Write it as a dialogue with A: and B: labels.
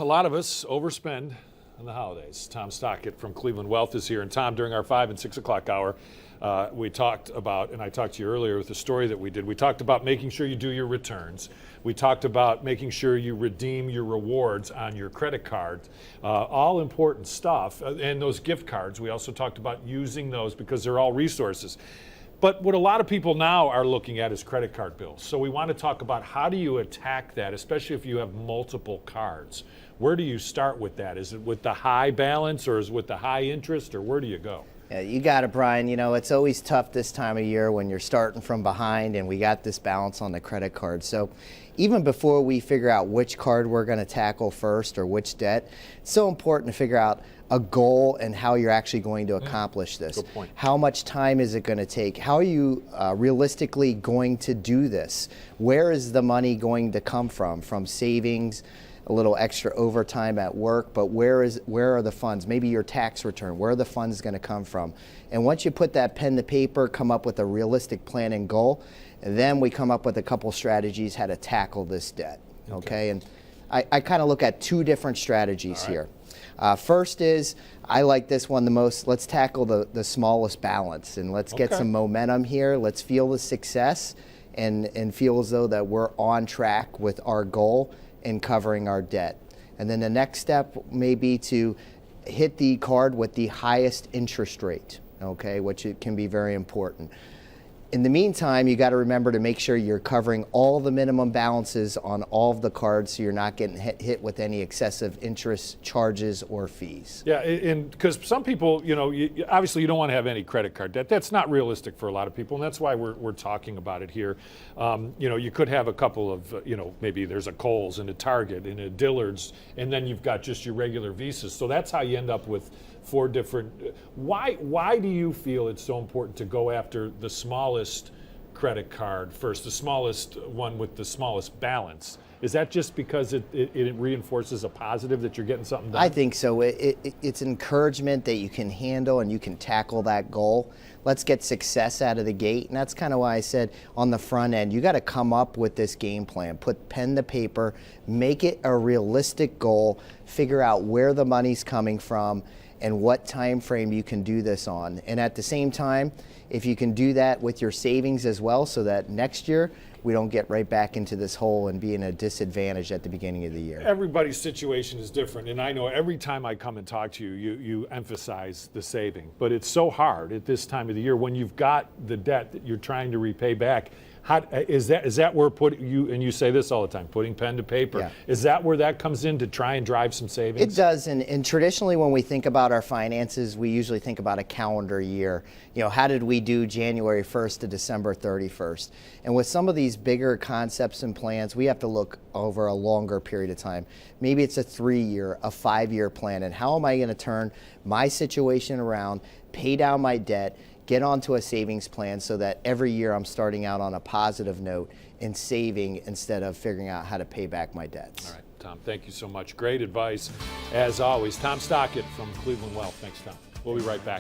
A: a lot of us overspend on the holidays. Tom Stockett from Cleveland Wealth is here. And Tom, during our 5 and 6 o'clock hour, we talked about, and I talked to you earlier with the story that we did, we talked about making sure you do your returns. We talked about making sure you redeem your rewards on your credit card. All important stuff. And those gift cards, we also talked about using those because they're all resources. But what a lot of people now are looking at is credit card bills. So we want to talk about how do you attack that, especially if you have multiple cards. Where do you start with that? Is it with the high balance, or is it with the high interest, or where do you go?
B: Yeah, you got it, Brian. You know, it's always tough this time of year when you're starting from behind and we got this balance on the credit card. So even before we figure out which card we're going to tackle first or which debt, it's so important to figure out a goal and how you're actually going to accomplish this.
A: Good point.
B: How much time is it going to take? How are you realistically going to do this? Where is the money going to come from? From savings, a little extra overtime at work, but where are the funds? Maybe your tax return, where are the funds going to come from? And once you put that pen to paper, come up with a realistic plan and goal, and then we come up with a couple strategies how to tackle this debt, okay? And I kind of look at two different strategies here. First is, I like this one the most, let's tackle the smallest balance, and let's get some momentum here. Let's feel the success and feel as though that we're on track with our goal in covering our debt. And then the next step may be to hit the card with the highest interest rate, okay, which it can be very important. In the meantime, you got to remember to make sure you're covering all the minimum balances on all of the cards so you're not getting hit with any excessive interest charges or fees.
A: Yeah, and because some people, you know, obviously you don't want to have any credit card debt. That's not realistic for a lot of people, and that's why we're talking about it here. You know, you could have a couple of, you know, maybe there's a Kohl's and a Target and a Dillard's, and then you've got just your regular Visas. So that's how you end up with 4 different. Why do you feel it's so important to go after the smallest credit card first, the smallest one with the smallest balance? Is that just because it reinforces a positive that you're getting something done?
B: I think so. It's encouragement that you can handle and you can tackle that goal. Let's get success out of the gate. And that's kind of why I said on the front end, you got to come up with this game plan, put pen to paper, make it a realistic goal, figure out where the money's coming from, and what time frame you can do this on. And at the same time, if you can do that with your savings as well, so that next year we don't get right back into this hole and be in a disadvantage at the beginning of the year.
A: Everybody's situation is different, and I know every time I come and talk to you, you emphasize the saving. But it's so hard at this time of the year when you've got the debt that you're trying to repay back. How, is that where you say this all the time, putting pen to paper?
B: Yeah.
A: Is that where that comes in to try and drive some savings?
B: It does, and traditionally when we think about our finances, we usually think about a calendar year. You know, how did we do January 1st to December 31st? And with some of these bigger concepts and plans, we have to look over a longer period of time. Maybe it's a 3-year, a 5-year plan, and how am I going to turn my situation around, pay down my debt, get onto a savings plan so that every year I'm starting out on a positive note and saving instead of figuring out how to pay back my debts.
A: All right, Tom, thank you so much. Great advice, as always. Tom Stockett from Cleveland Wealth. Thanks, Tom. We'll be right back.